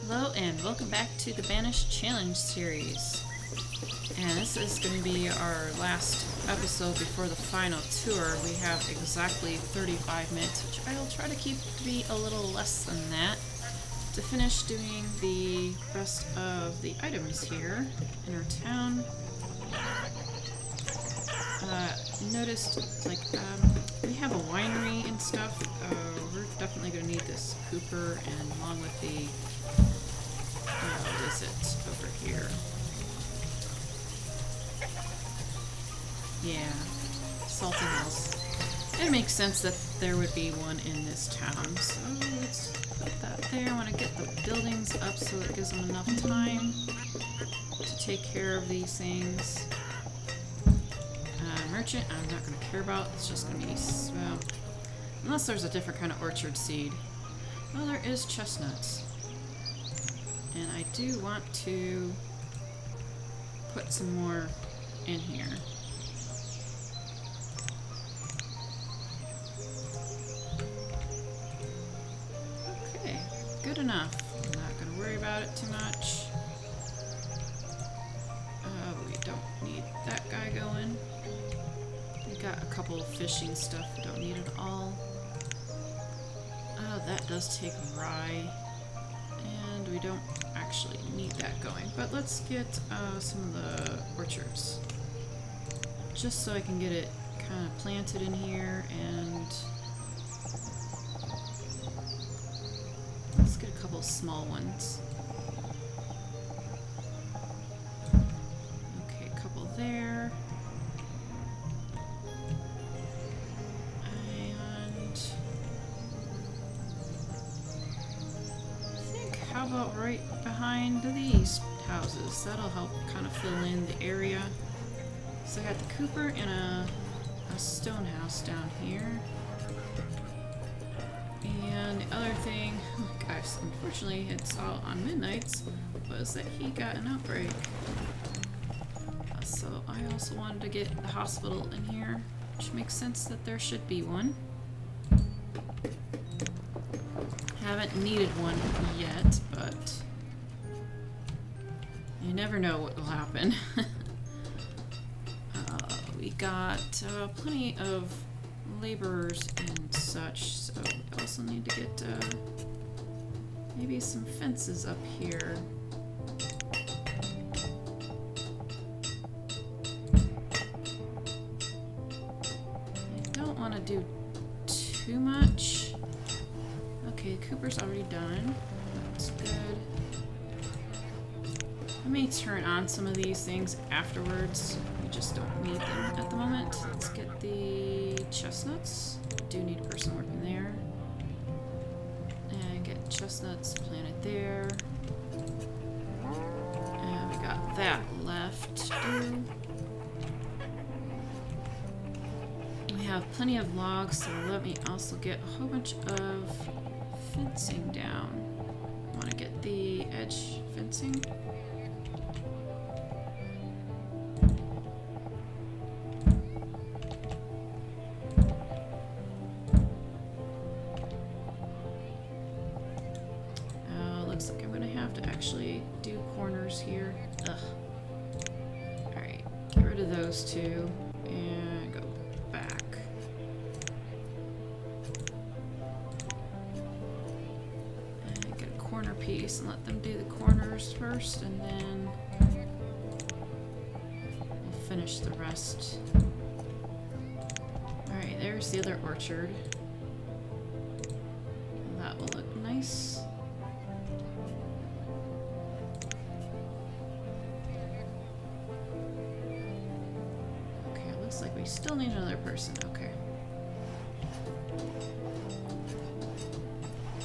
Hello and welcome back to the Banished Challenge series. And this is going to be our last episode before the final tour. We have exactly 35 minutes, which I will try to keep to be a little less than that, to finish doing the rest of the items here in our town. Noticed, like, we have a winery and stuff. We're definitely going to need this Cooper, and along with the, what is it, over here? Yeah, salting mills. It makes sense that there would be one in this town, so let's put that there. I want to get the buildings up so it gives them enough time to take care of these things. Merchant, I'm not going to care about. It's just going to be, well, unless there's a different kind of orchard seed. Well, there is chestnuts. And I do want to put some more in here. Okay, good enough. I'm not going to worry about it too much. We don't need that guy going. Got a couple of fishing stuff, we don't need it all. Oh, that does take rye, and we don't actually need that going. But let's get some of the orchards, just so I can get it kind of planted in here, and let's get a couple of small ones. Okay, a couple there. How about right behind these houses? That'll help kind of fill in the area. So I got the Cooper and a stone house down here. And the other thing, oh gosh, unfortunately it's all on midnights, was that he got an outbreak. So I also wanted to get the hospital in here, which makes sense that there should be one. Haven't needed one yet, but you never know what will happen. We got plenty of laborers and such, so we also need to get maybe some fences up here. I don't want to do too much. Okay, Cooper's already done. That's good. I may turn on some of these things afterwards. We just don't need them at the moment. Let's get the chestnuts. I do need a person working there. And get chestnuts planted there. And we got that left to do. We have plenty of logs, so let me also get a whole bunch of fencing down. I want to get the edge fencing. Looks like I'm going to have to actually do corners here. Ugh. Alright, get rid of those two and go back. Corner piece and let them do the corners first, and then we'll finish the rest. Alright, there's the other orchard. That will look nice. Okay, it looks like we still need another person. Okay.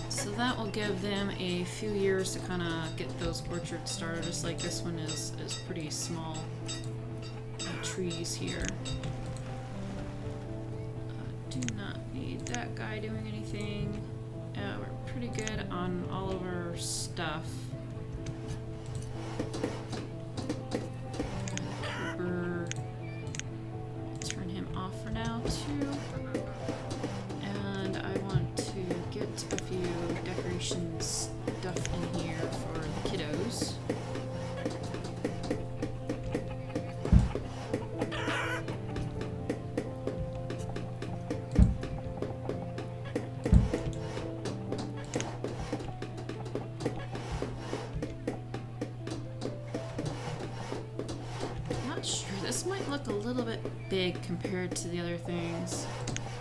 So that will give them a few years to kind of get those orchards started, just like this one is pretty small trees here. Do not need that guy doing anything. We're pretty good on all of our stuff. Cooper, turn him off for now too. And I want to get a few decoration stuff in here for look a little bit big compared to the other things.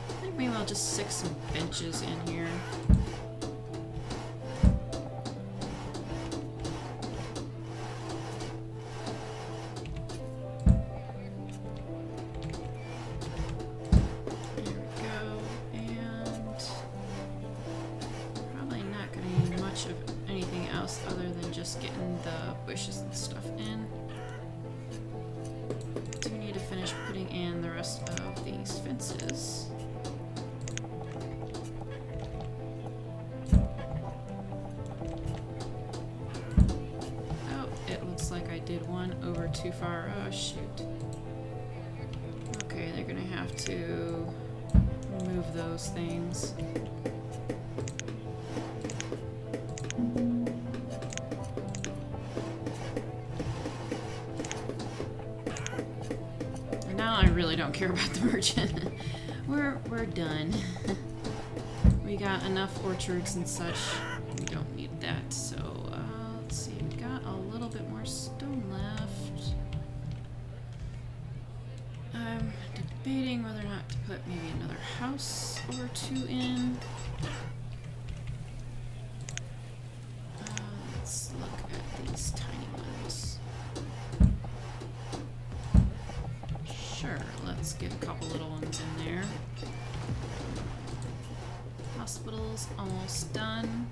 I think maybe I'll just stick some benches in here. Getting the bushes and stuff in. Do need to finish putting in the rest of these fences. Oh, it looks like I did one over too far. Oh, shoot. Okay, they're gonna have to remove those things. I really don't care about the merchant. We're done. We got enough orchards and such. We don't need that. So let's see. We got a little bit more stone left. I'm debating whether or not to put maybe another house or two in. Let's look at these tiny ones. Sure, let's get a couple little ones in there. Hospital's almost done.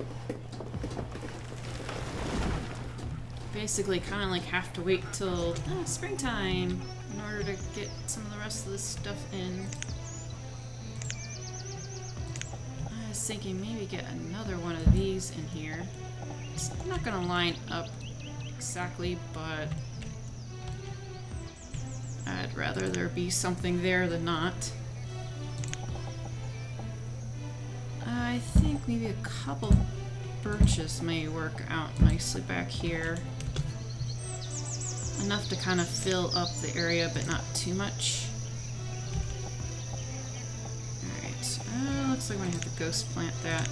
Basically kind of like have to wait till springtime in order to get some of the rest of this stuff in. I was thinking maybe get another one of these in here. It's not gonna line up exactly, but I'd rather there be something there than not. I think maybe a couple birches may work out nicely back here. Enough to kind of fill up the area, but not too much. Alright, looks like I have to ghost plant that.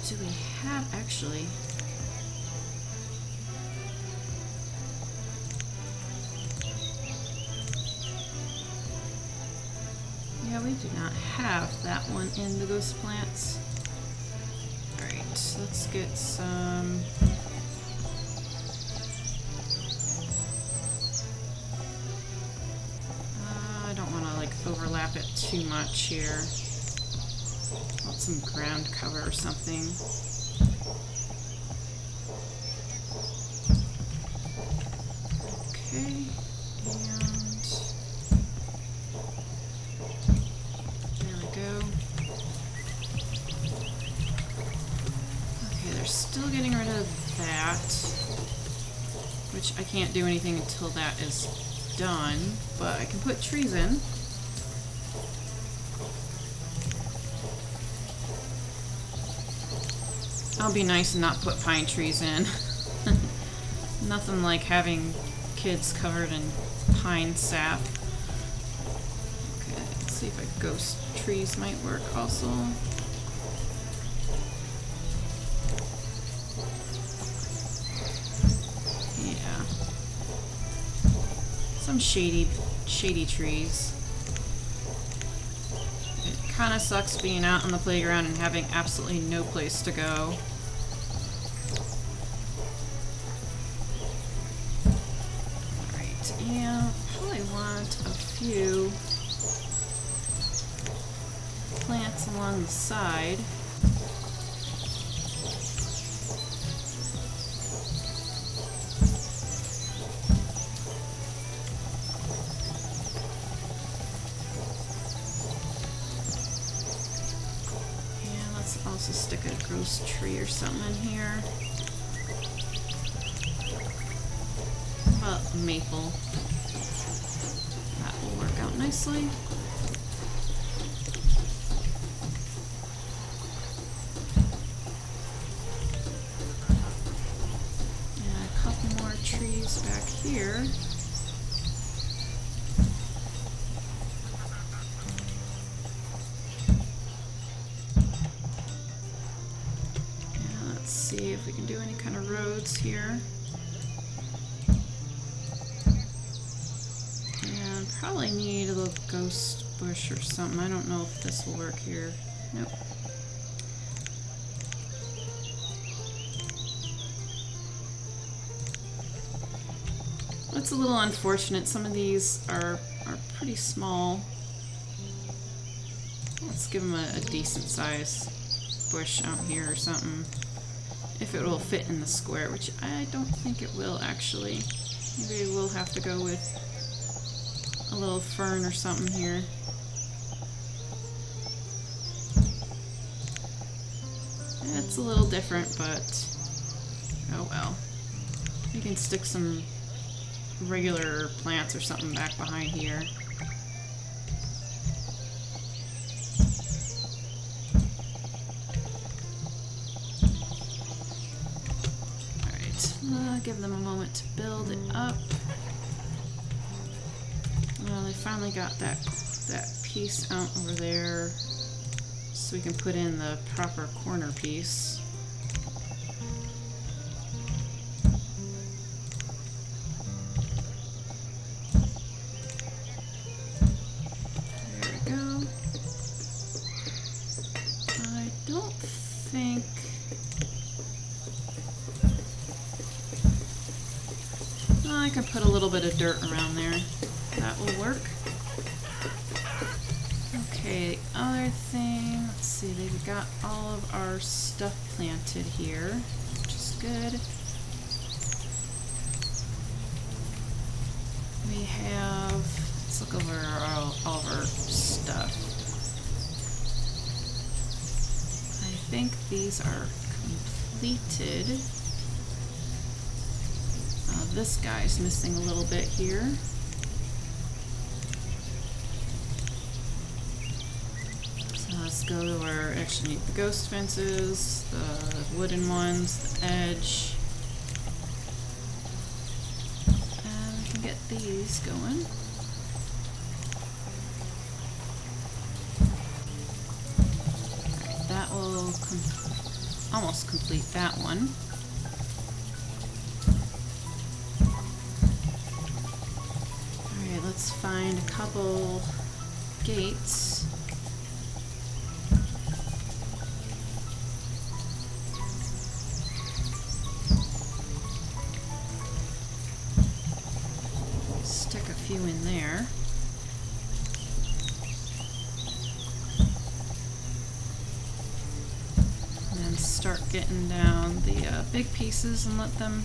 Do we have actually? Yeah, we do not have that one in the ghost plants. Alright, let's get some. I don't want to like overlap it too much here. Want some ground cover or something. Okay, and there we go. Okay, they're still getting rid of that, which I can't do anything until that is done, but I can put trees in. I'll be nice and not put pine trees in. Nothing like having kids covered in pine sap. Okay, let's see if a ghost trees might work also. Yeah. Some shady trees. It kind of sucks being out on the playground and having absolutely no place to go. Yeah, probably want a few plants along the side. Yeah, let's also stick a gross tree or something in here. Maple. That will work out nicely. And a couple more trees back here. see if we can do any kind of roads here. And probably need a little ghost bush or something. I don't know if this will work here. Nope. It's a little unfortunate. Some of these are pretty small. Let's give them a decent size bush out here or something. If it will fit in the square, which I don't think it will actually. Maybe we'll have to go with a little fern or something here. It's a little different, but oh well. You can stick some regular plants or something back behind here. Alright, give them a moment to build it up. Well, they finally got that piece out over there, so we can put in the proper corner piece. I can put a little bit of dirt around there. That will work. Okay, the other thing, let's see, they've got all of our stuff planted here, which is good. We have, let's look over all of our stuff. I think these are completed. This guy's missing a little bit here. So let's go to where we actually need the ghost fences, the wooden ones, the edge. And we can get these going. Alright, that will almost complete that one. Let's find a couple gates. Stick a few in there. And then start getting down the big pieces and let them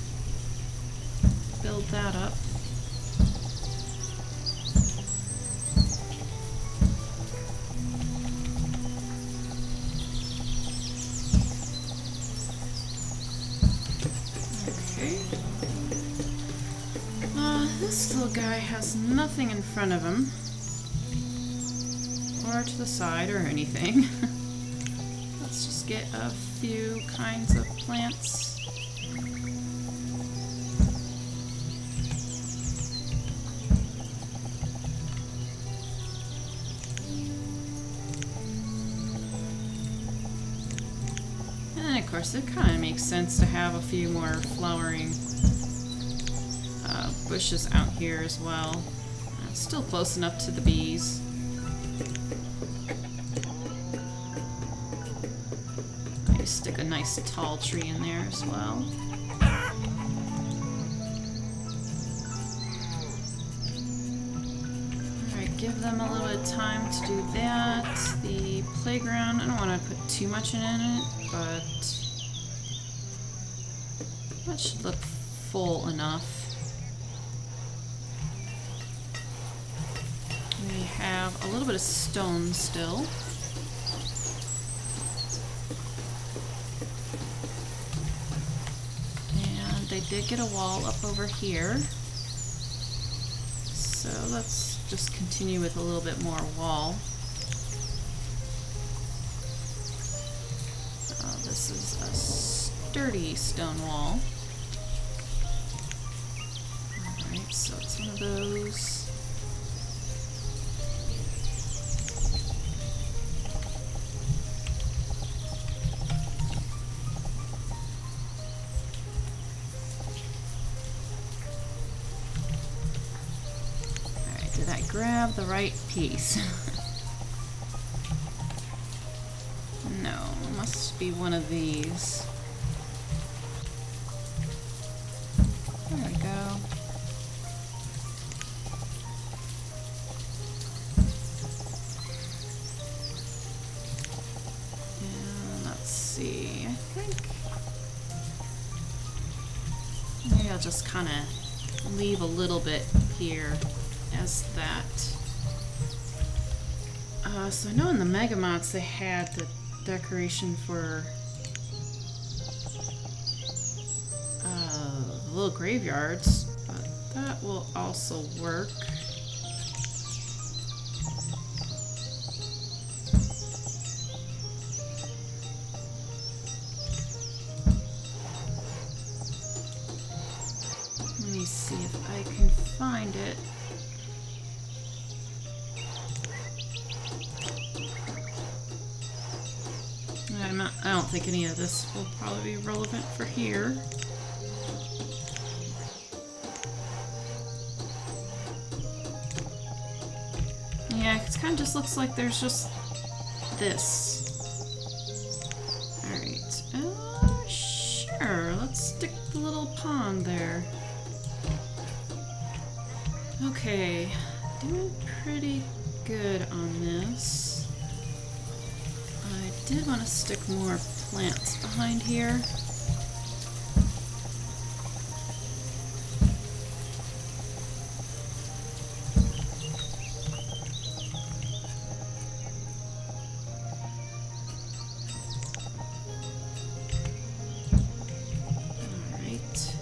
build that up. This little guy has nothing in front of him, or to the side, or anything. Let's just get a few kinds of plants. And of course, it kind of makes sense to have a few more flowering bushes out here as well. It's still close enough to the bees. I stick a nice tall tree in there as well. Alright, give them a little bit of time to do that. The playground, I don't want to put too much in it, but that should look full enough. We have a little bit of stone still. And they did get a wall up over here. So let's just continue with a little bit more wall. This is a sturdy stone wall. Alright, so it's one of those. grab the right piece. No, it must be one of these. There we go. And let's see, I think maybe I'll just kind of leave a little bit here as that. So I know in the Megamods they had the decoration for little graveyards, but that will also work. Let me see if I can find it. I don't think any of this will probably be relevant for here. Yeah, it kind of just looks like there's just this. Alright, sure, let's stick the little pond there. Okay, doing pretty good on this. I did want to stick more plants behind here. Alright.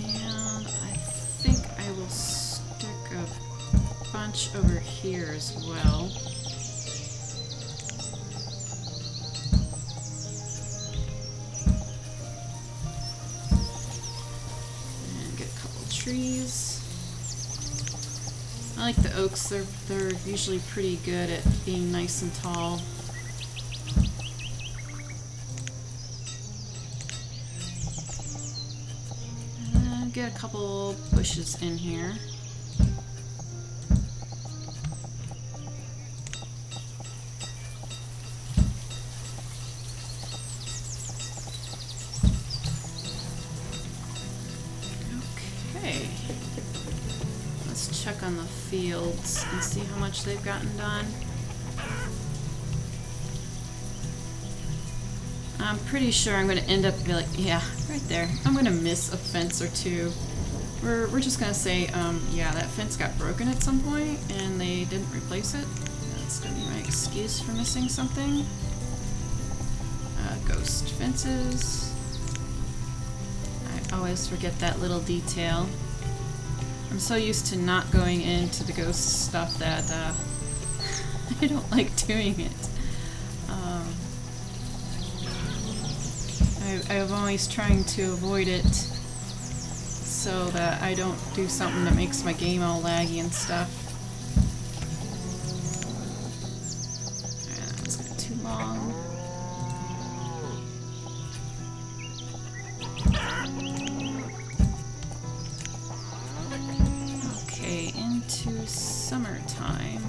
And I think I will stick a bunch over here as well. Trees. I like the oaks, they're usually pretty good at being nice and tall. And then get a couple bushes in here. Check on the fields and see how much they've gotten done. I'm pretty sure I'm going to end up be like, yeah, right there. I'm going to miss a fence or two. We're just going to say, yeah, that fence got broken at some point and they didn't replace it. That's going to be my excuse for missing something. Ghost fences. I always forget that little detail. I'm so used to not going into the ghost stuff that I don't like doing it. I'm always trying to avoid it so that I don't do something that makes my game all laggy and stuff. That's got too long. Into summertime.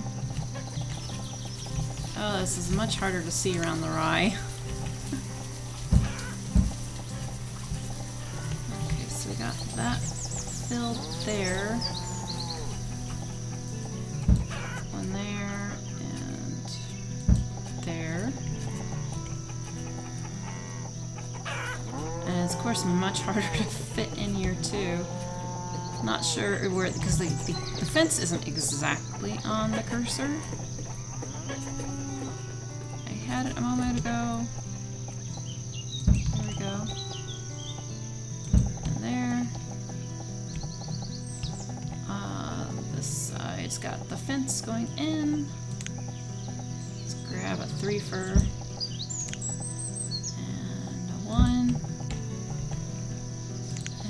Oh, this is much harder to see around the rye. Okay, so we got that filled there. One there and there. And it's of course much harder to fit in here too. Not sure where, because the fence isn't exactly on the cursor. I had it a moment ago. There we go. And there. This side's got the fence going in. Let's grab a 3-fer. And a 1.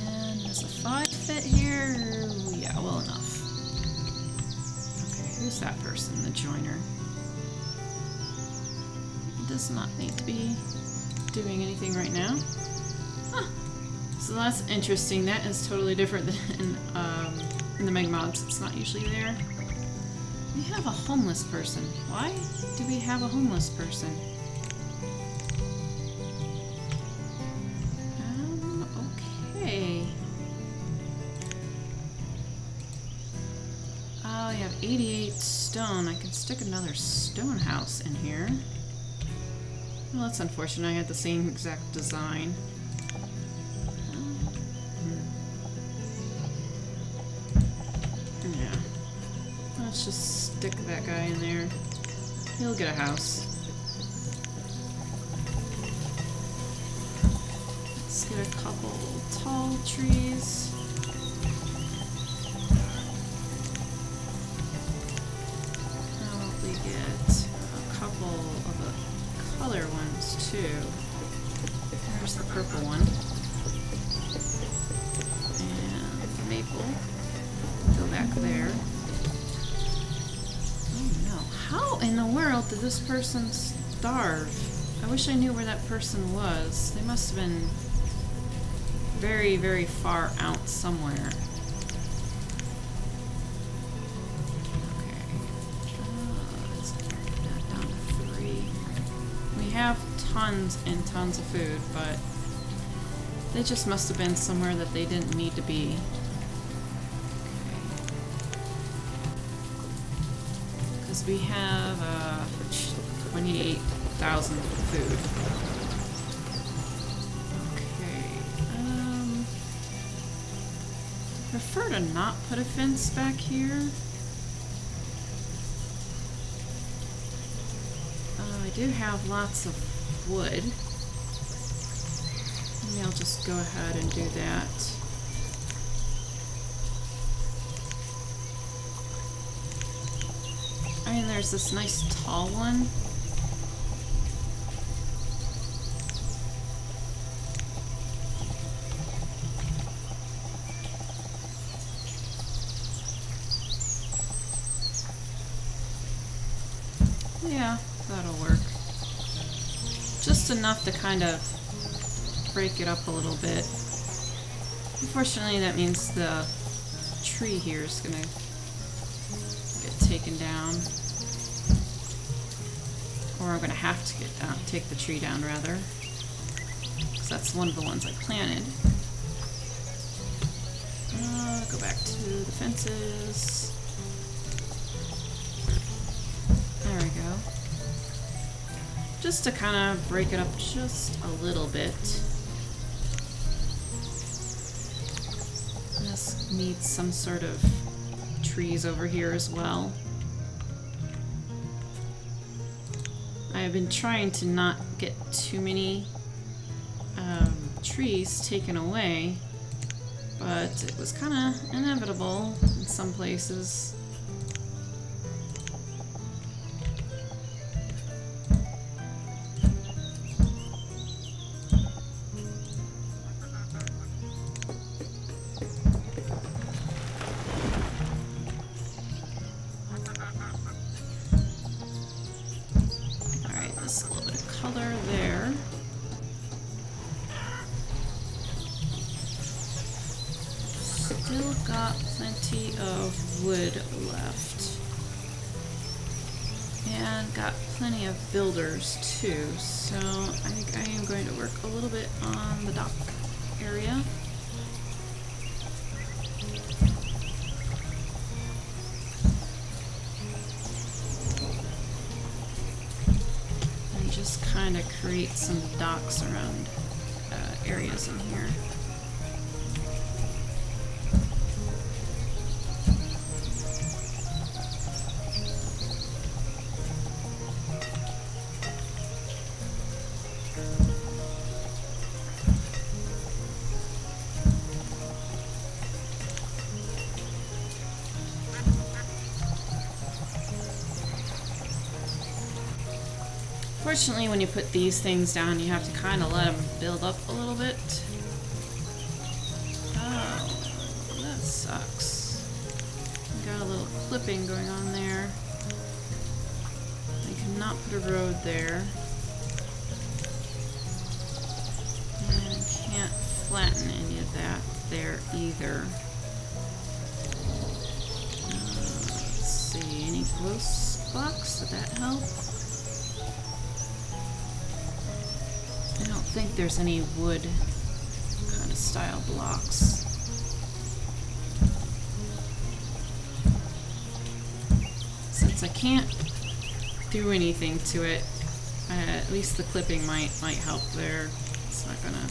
And there's a 5 fit here. Yeah, well enough. Okay, who's that person? The joiner. He does not need to be doing anything right now. Huh. So that's interesting. That is totally different than In the Meg mods, it's not usually there. We have a homeless person. Why do we have a homeless person? Okay. Oh, you have 88 stone. I can stick another stone house in here. Well, that's unfortunate. I had the same exact design. Yeah. Let's just stick that guy in there. He'll get a house. Let's get a couple tall trees. How about we get a couple of the color ones too? There's the purple one. And the maple. Go back there. Oh no. How in the world did this person starve? I wish I knew where that person was. They must have been very, very far out somewhere. Okay. Let's get that down to 3. We have tons and tons of food, but they just must have been somewhere that they didn't need to be. Because we have 28,000 food. Prefer to not put a fence back here. I do have lots of wood. Maybe I'll just go ahead and do that. I mean, there's this nice tall one. Yeah, that'll work. Just enough to kind of break it up a little bit. Unfortunately, that means the tree here is gonna get taken down. Or I'm gonna have to get down, take the tree down rather. Because that's one of the ones I planted. Go back to the fences. There we go. Just to kind of break it up just a little bit. This needs some sort of trees over here as well. I have been trying to not get too many trees taken away, but it was kind of inevitable in some places. Still got plenty of wood left. And got plenty of builders too, so I think I am going to work a little bit on the dock area. And just kind of create some docks around areas in here. Fortunately, when you put these things down, you have to kind of let them build up a little bit. Oh, that sucks. Got a little clipping going on there. I cannot put a road there. And can't flatten any of that there either. close blocks. Did that help? I don't think there's any wood kind of style blocks. Since I can't do anything to it, at least the clipping might help there. It's not gonna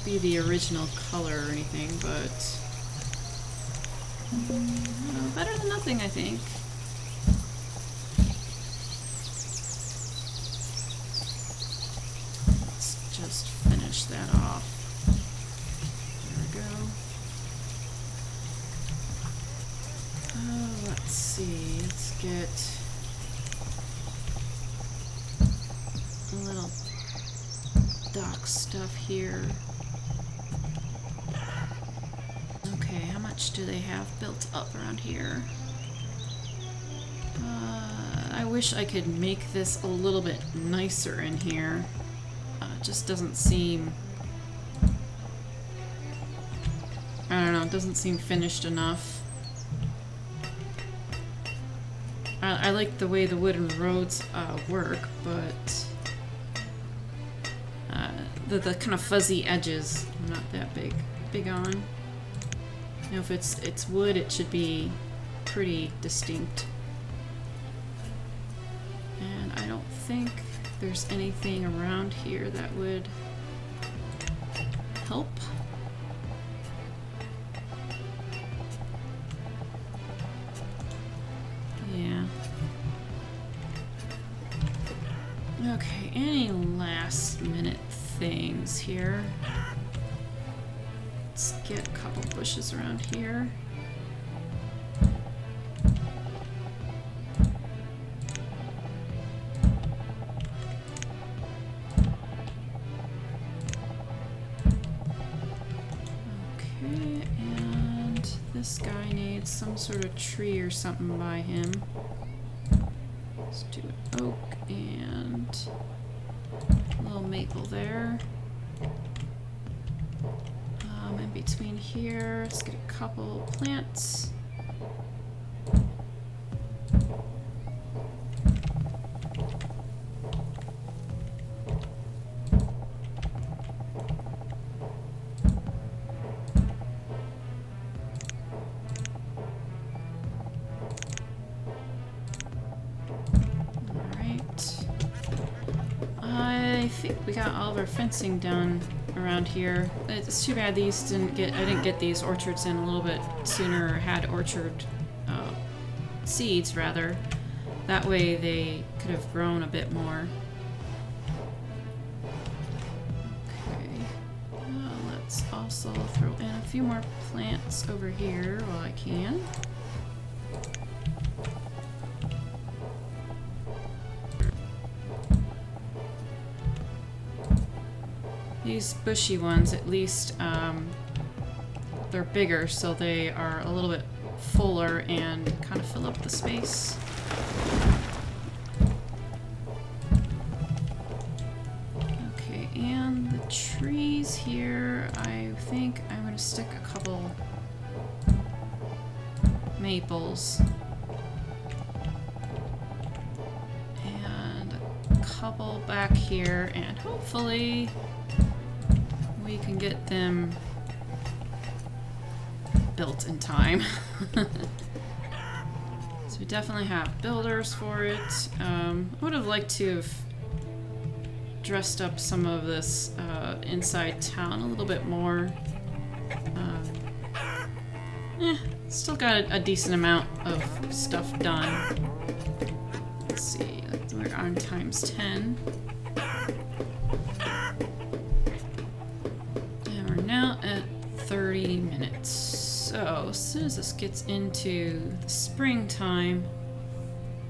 be the original color or anything, but better than nothing, I think. Let's just finish that off. There we go. Let's see. Let's get a little dock stuff here. Okay, how much do they have built up around here? I wish I could make this a little bit nicer in here. It just doesn't seem... I don't know, it doesn't seem finished enough. I like the way the wooden roads work, but the kind of fuzzy edges I'm not that big on. You know, if it's wood, it should be pretty distinct. And I don't think there's anything around here that would help. Yeah. Okay, any last minute things here? Let's get a couple bushes around here. Okay, and this guy needs some sort of tree or something by him. Let's do an oak and a little maple there. In between here, let's get a couple plants. I think we got all of our fencing done around here. It's too bad these I didn't get these orchards in a little bit sooner, or had orchard seeds rather. That way they could have grown a bit more. Okay. Let's also throw in a few more plants over here while I can. These bushy ones, at least, they're bigger, so they are a little bit fuller and kind of fill up the space. Okay, and the trees here, I think I'm going to stick a couple maples. And a couple back here, and hopefully we can get them built in time. So we definitely have builders for it. I would have liked to have dressed up some of this inside town a little bit more. Still got a decent amount of stuff done. Let's see, we're on times 10. Now at 30 minutes. So as soon as this gets into the springtime,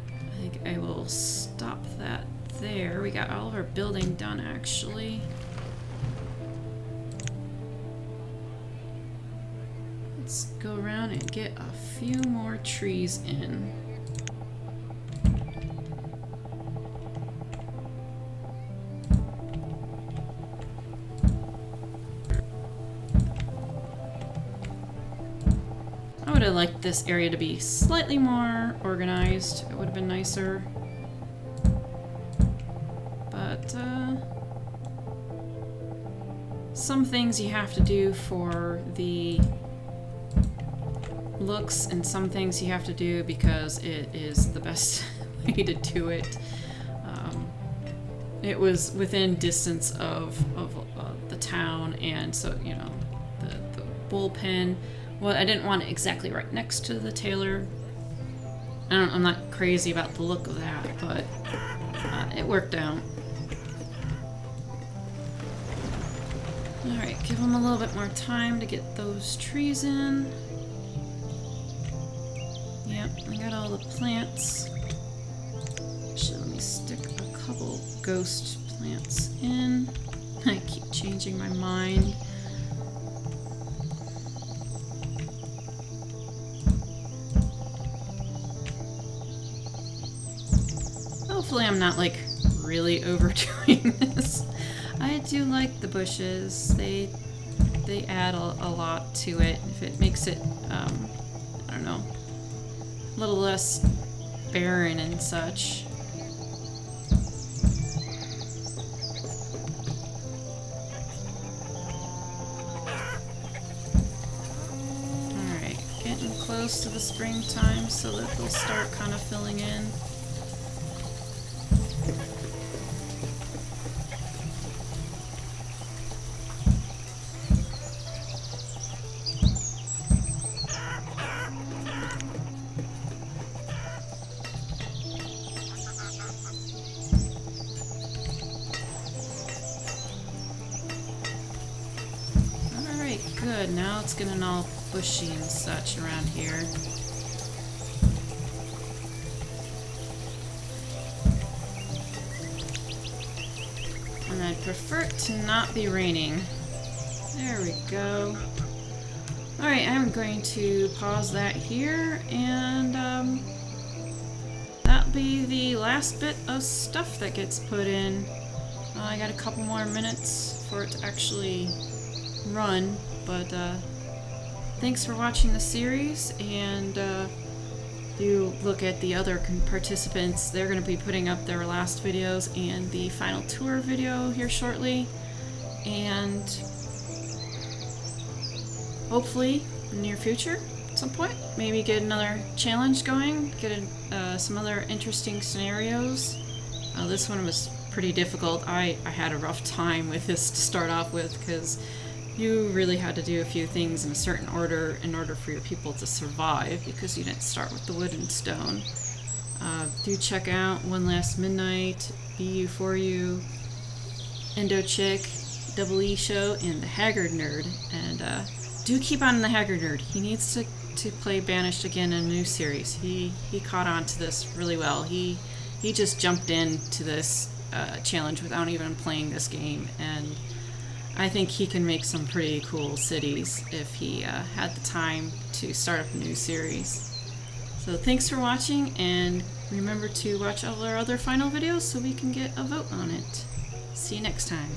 I think I will stop that there. We got all of our building done actually. Let's go around and get a few more trees in. have liked this area to be slightly more organized. It would have been nicer. But, some things you have to do for the looks, and some things you have to do because it is the best way to do it. It was within distance of the town, and so, you know, the bullpen. Well, I didn't want it exactly right next to the tailor. I'm not crazy about the look of that, but it worked out. Alright, give them a little bit more time to get those trees in. Yep, I got all the plants. Actually, let me stick a couple ghost plants in. I keep changing my mind. Hopefully I'm not like really overdoing this. I do like the bushes. They add a lot to it. If it makes it, I don't know, a little less barren and such. Alright, getting close to the springtime so that they'll start kind of filling in. Good, now it's getting all bushy and such around here. And I'd prefer it to not be raining. There we go. Alright, I'm going to pause that here, and that'll be the last bit of stuff that gets put in. I got a couple more minutes for it to actually run. But thanks for watching the series, and you look at the other participants. They're going to be putting up their last videos and the final tour video here shortly, and hopefully in the near future at some point maybe get another challenge going, get some other interesting scenarios. This one was pretty difficult. I had a rough time with this to start off with, because you really had to do a few things in a certain order in order for your people to survive, because you didn't start with the wood and stone. Do check out One Last Midnight, BU4U, Endo Chick, Double E Show, and the Haggard Nerd. And do keep on the Haggard Nerd. He needs to play Banished again in a new series. He caught on to this really well. He just jumped into this challenge without even playing this game, and I think he can make some pretty cool cities if he had the time to start up a new series. So thanks for watching, and remember to watch all our other final videos so we can get a vote on it. See you next time.